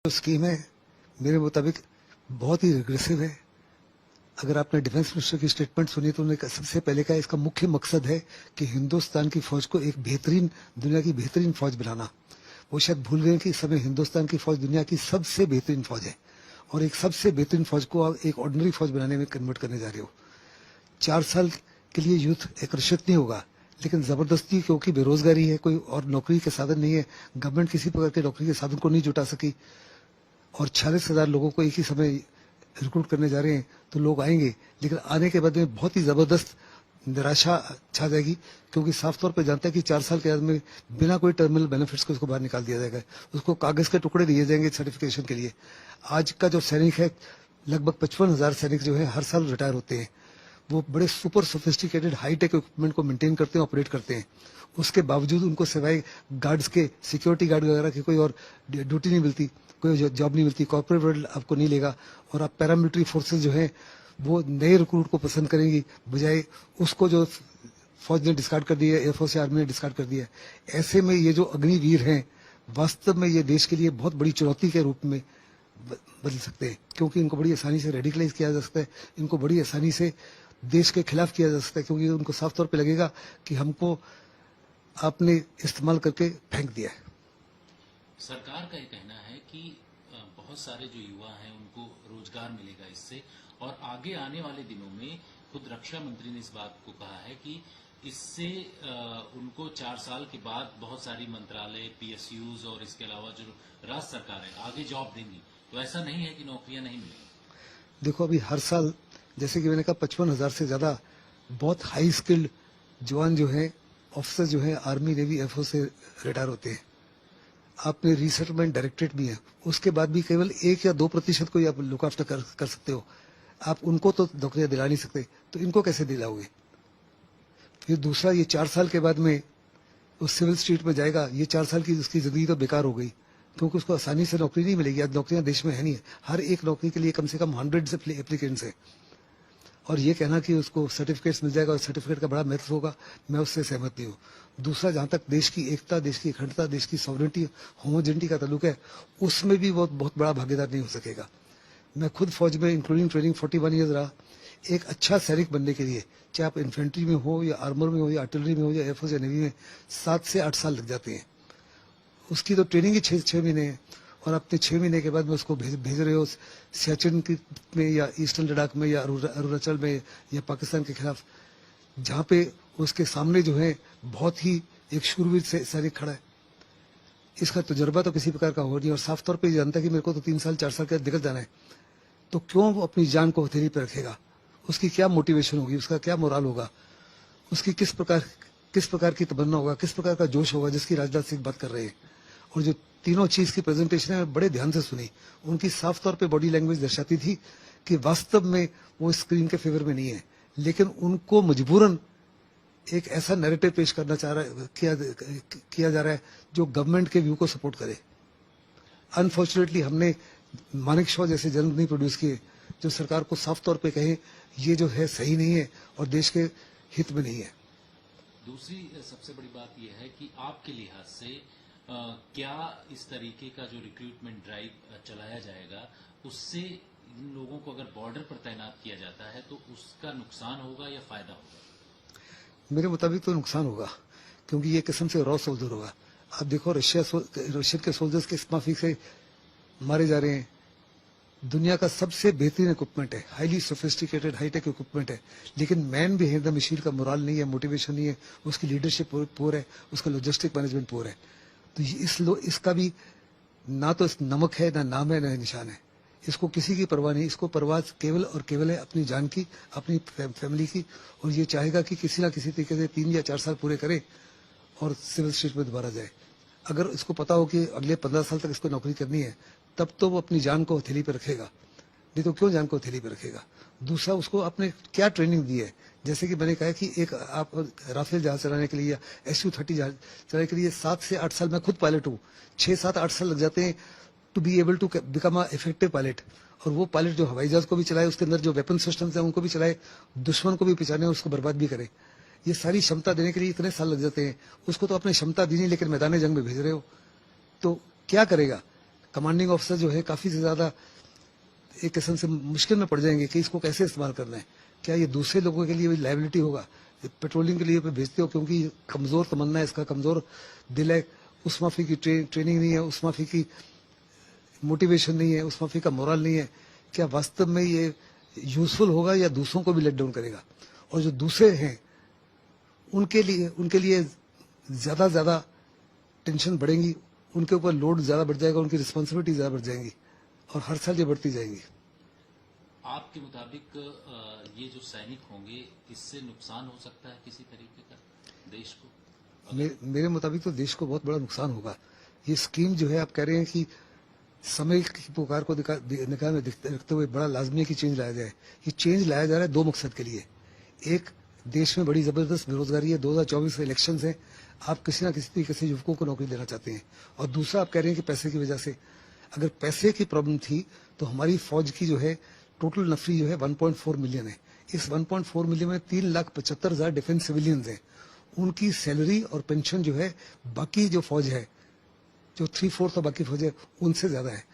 जो स्कीम है मेरे मुताबिक बहुत ही रिग्रेसिव है। अगर आपने डिफेंस मिनिस्टर की स्टेटमेंट सुनी तो उन्होंने सबसे पहले कहा इसका मुख्य मकसद है कि हिंदुस्तान की फौज को एक बेहतरीन, दुनिया की बेहतरीन फौज बनाना। वो शायद भूल गए कि इस समय हिंदुस्तान की फौज दुनिया की सबसे बेहतरीन फौज है और एक सबसे बेहतरीन फौज को आप एक ऑर्डिनरी फौज बनाने में कन्वर्ट करने जा रहे हो। 4 साल के लिए यूथ आकर्षित नहीं होगा, लेकिन जबरदस्ती, क्योंकि बेरोजगारी है, कोई और नौकरी के साधन नहीं है, गवर्नमेंट किसी प्रकार के नौकरी के साधन को नहीं जुटा सकी और 46,000 लोगों को एक ही समय रिक्रूट करने जा रहे हैं, तो लोग आएंगे, लेकिन आने के बाद में बहुत ही जबरदस्त निराशा छा जाएगी, क्योंकि साफ तौर पे जानता है कि 4 साल के बाद में बिना कोई टर्मिनल बेनिफिट्स को उसको बाहर निकाल दिया जाएगा, उसको कागज के टुकड़े दिए जाएंगे सर्टिफिकेशन के लिए। आज का जो सैनिक है, लगभग 55,000 सैनिक जो है हर साल रिटायर होते हैं। वो बड़े सुपर सोफिस्टिकेटेड हाईटेक इक्विपमेंट को मेंटेन करते हैं, ऑपरेट करते हैं। उसके बावजूद उनको सिवाय गार्ड्स के, सिक्योरिटी गार्ड वगैरह की कोई और ड्यूटी नहीं मिलती, कोई जॉब नहीं मिलती। कॉर्पोरेट वर्ल्ड आपको नहीं लेगा और आप पैरामिलिट्री फोर्सेज जो है वो नए रिक्रूट को पसंद करेंगी, बजाय उसको जो फौज ने डिस्कार्ड कर दिया है, एयरफोर्स या आर्मी ने डिस्कार्ड कर दिया है। ऐसे में ये जो अग्निवीर हैं, वास्तव में ये देश के लिए बहुत बड़ी चुनौती के रूप में बदल सकते हैं, क्योंकि इनको बड़ी आसानी से रेडिकलाइज किया जा सकता है, इनको बड़ी आसानी से देश के खिलाफ किया जा सकता है, क्योंकि उनको साफ तौर पे लगेगा कि हमको आपने इस्तेमाल करके फेंक दिया है। सरकार का ये कहना है कि बहुत सारे जो युवा हैं उनको रोजगार मिलेगा इससे, और आगे आने वाले दिनों में खुद रक्षा मंत्री ने इस बात को कहा है कि इससे उनको 4 साल के बाद बहुत सारी मंत्रालय, पीएसयूज और इसके अलावा जो राज्य सरकार है आगे जॉब देंगी। तो ऐसा नहीं है कि नौकरियां नहीं मिलेंगी। देखो, अभी हर साल जैसे कि मैंने कहा 55,000 से ज्यादा बहुत हाई स्किल्ड जवान जो है, ऑफिसर जो है, आर्मी, नेवी, एयरफोर्स से रिटायर होते हैं। आपने रीसेटलमेंट डायरेक्टरेट भी है, उसके बाद भी केवल 1 या 2% को ही आप लुक आफ्टर कर सकते हो। आप उनको तो नौकरियां दिला नहीं सकते, तो इनको कैसे दिलाओगे? फिर दूसरा, ये 4 साल के बाद में उस सिविल स्ट्रीट में जाएगा, ये 4 साल की उसकी जिंदगी तो बेकार हो गई, क्योंकि उसको आसानी से नौकरी नहीं मिलेगी। आज नौकरियां देश में है नहीं, हर एक नौकरी के लिए कम से कम 100 एप्लीकेंट्स है। और ये कहना कि उसको सर्टिफिकेट्स मिल जाएगा और सर्टिफिकेट का बड़ा महत्व होगा, मैं उससे सहमत नहीं हूँ। दूसरा, जहां तक देश की एकता, देश की अखंडता, देश की सॉवरेनिटी, होमोजेनिटी का ताल्लुक है, उसमें भी वो बहुत बड़ा भागीदार नहीं हो सकेगा। मैं खुद फौज में इंक्लूडिंग ट्रेनिंग 41 ईयर्स रहा। एक अच्छा सैनिक बनने के लिए, चाहे आप इन्फेंट्री में हो या आर्मर में हो या आर्टिलरी में हो या एयरफोर्स या नेवी में, 7 से 8 साल लग जाते हैं। उसकी तो ट्रेनिंग ही 6 महीने है, और अपने 6 महीने के बाद में उसको भेज रहे हो सियाचिन में या ईस्टर्न लद्दाख में या अरुणाचल में या पाकिस्तान के खिलाफ, जहां पे उसके सामने जो है बहुत ही एक शूरवीर सैनिक खड़ा है। इसका तजुर्बा तो किसी प्रकार का हो नहीं, और साफ तौर पे जानता है कि मेरे को तो 3 साल 4 साल के निकल जाना है, तो क्यों वो अपनी जान को हथेली पे रखेगा? उसकी क्या मोटिवेशन होगी, उसका क्या मोरल होगा, उसकी किस प्रकार की तमन्ना होगा, किस प्रकार का जोश होगा, जिसकी राजनाथ सिंह बात कर रहे हैं। और जो तीनों चीज की प्रेजेंटेशन है, बड़े ध्यान से सुनी, उनकी साफ तौर पे बॉडी लैंग्वेज दर्शाती थी कि वास्तव में वो स्क्रीन के फेवर में नहीं है, लेकिन उनको मजबूरन एक ऐसा नैरेटिव पेश करना किया जा रहा है जो गवर्नमेंट के व्यू को सपोर्ट करे। अनफॉर्चुनेटली हमने मानेकशॉ जैसे जर्नल नहीं प्रोड्यूस किए जो सरकार को साफ तौर पे कहे ये जो है सही नहीं है और देश के हित में नहीं है। दूसरी सबसे बड़ी बात यह है कि आपके लिहाज से क्या इस तरीके का जो रिक्रूटमेंट ड्राइव चलाया जाएगा, उससे इन लोगों को अगर बॉर्डर पर तैनात किया जाता है तो उसका नुकसान होगा या फायदा होगा? मेरे मुताबिक तो नुकसान होगा, क्योंकि ये किस्म से रॉ सोल्जर होगा। आप देखो, रशियन के सोल्जर्स किस माफी से मारे जा रहे हैं। दुनिया का सबसे बेहतरीन इक्विपमेंट है, हाईली सोफिस्टिकेटेड हाईटेक इक्विपमेंट है, लेकिन मैन भी है द मशीन का मोरल नहीं है, मोटिवेशन नहीं है, उसकी लीडरशिप पुअर है, उसका लॉजिस्टिक मैनेजमेंट पुअर है। तो इसका भी ना तो नमक है, ना नाम है, ना निशान है। इसको किसी की परवाह नहीं, इसको परवाह केवल और केवल है अपनी जान की, अपनी फैमिली की, और ये चाहेगा कि किसी ना किसी तरीके से 3 या 4 साल पूरे करे और सिविल स्ट्रीट में दोबारा जाए। अगर इसको पता हो कि अगले 15 साल तक इसको नौकरी करनी है, तब तो वो अपनी जान को हथेली पर रखेगा, नहीं तो क्यों जान को हथेली पर रखेगा? दूसरा, उसको आपने क्या ट्रेनिंग दी है? जैसे कि मैंने कहा कि एक आप राफेल जहाज चलाने के लिए या SU-30 जहाज चलाने के लिए 7 से 8 साल, मैं खुद पायलट हूँ, 6, 7, 8 साल लग जाते हैं to be able to become a effective pilot. और वो पायलट जो हवाई जहाज को भी चलाए, उसके अंदर जो वेपन सिस्टम्स हैं उनको भी चलाए, दुश्मन को भी पहचाने, उसको बर्बाद भी करे, ये सारी क्षमता देने के लिए इतने साल लग जाते हैं। उसको तो अपनी क्षमता दी नहीं, लेकिन मैदान जंग में भेज रहे हो, तो क्या करेगा? कमांडिंग ऑफिसर जो है काफी से ज्यादा एक किस्म से मुश्किल में पड़ जाएंगे कि इसको कैसे इस्तेमाल करना है। क्या ये दूसरे लोगों के लिए भी लायबिलिटी होगा? पेट्रोलिंग के लिए पे भेजते हो क्योंकि कमजोर तमन्ना है, इसका कमजोर दिल है, उस माफी की ट्रेनिंग नहीं है, उस माफी की मोटिवेशन नहीं है, उस माफी का मोरल नहीं है। क्या वास्तव में ये यूजफुल होगा या दूसरों को भी लेट डाउन करेगा? और जो दूसरे हैं उनके लिए ज्यादा टेंशन बढ़ेगी, उनके ऊपर लोड ज्यादा बढ़ जाएगा, उनकी रिस्पॉन्सिबिलिटी ज्यादा बढ़ जाएंगी और हर साल ये बढ़ती जाएंगी। आपके मुताबिक ये जो सैनिक होंगे इससे नुकसान हो सकता है किसी तरीके का देश को? मेरे मुताबिक तो देश को बहुत बड़ा नुकसान होगा। ये स्कीम जो है आप कह रहे हैं कि समय की पुकार को निकाह में रखते हुए बड़ा लाजमी है कि चेंज लाया जाए। ये चेंज लाया जा रहा है दो मकसद के लिए। एक, देश में बड़ी जबरदस्त बेरोजगारी है, 2024 में इलेक्शंस हैं, आप किसी ना किसी तरीके से युवकों को नौकरी देना चाहते हैं। और दूसरा, आप कह रहे हैं कि पैसे की वजह से, अगर पैसे की प्रॉब्लम थी तो हमारी फौज की जो है टोटल नफरी जो है 1.4 मिलियन है। इस 1.4 मिलियन में 3,75,000 डिफेंस सिविलियंस हैं। उनकी सैलरी और पेंशन जो है बाकी जो फौज है, जो 3/4 बाकी फौज है, उनसे ज्यादा है।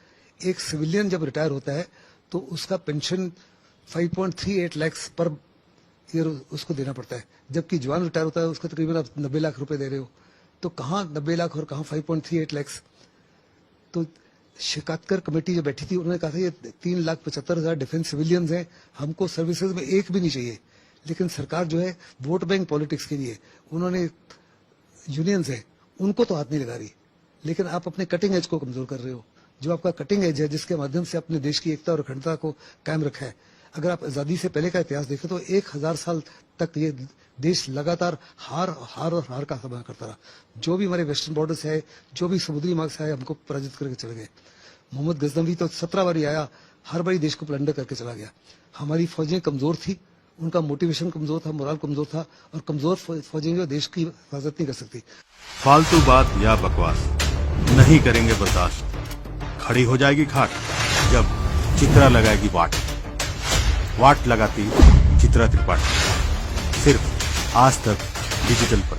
एक सिविलियन जब रिटायर होता है तो उसका पेंशन 5.38 लाख पर ईयर उसको देना पड़ता है, जबकि जवान रिटायर होता है उसको तकरीबन आप 90 लाख रुपए दे रहे हो। तो कहाँ 90 लाख और कहाँ 5.38 लाख? तो शिकायतकर कमेटी जो बैठी थी उन्होंने कहा था ये 3,75,000 डिफेंस सिविलियंस हैं, हमको सर्विसेज में एक भी नहीं चाहिए। लेकिन सरकार जो है वोट बैंक पॉलिटिक्स के लिए उन्होंने यूनियंस है उनको तो हाथ नहीं लगा रही, लेकिन आप अपने कटिंग एज को कमजोर कर रहे हो। जो आपका कटिंग एज है जिसके माध्यम से अपने देश की एकता और अखंडता को कायम रखा है, अगर आप आजादी से पहले का इतिहास देखें तो 1000 साल तक ये देश लगातार हार का सामना करता रहा। जो भी हमारे वेस्टर्न बॉर्डर्स है, जो भी समुद्री मार्ग से आए, हमको पराजित करके चले गए। मोहम्मद गजनवी तो 17 बारी आया, हर बारी देश को प्लंडर करके चला गया। हमारी फौजें कमजोर थी, उनका मोटिवेशन कमजोर था, मोरल कमजोर था, और कमजोर फौजें जो देश की हिफाजत नहीं कर सकती। फालतू बात या बकवास नहीं करेंगे बर्दाश्त। खड़ी हो जाएगी खाट जब चित्रा लगाएगी वाट लगाती चित्रा त्रिपाठी। सिर्फ आज तक डिजिटल पर।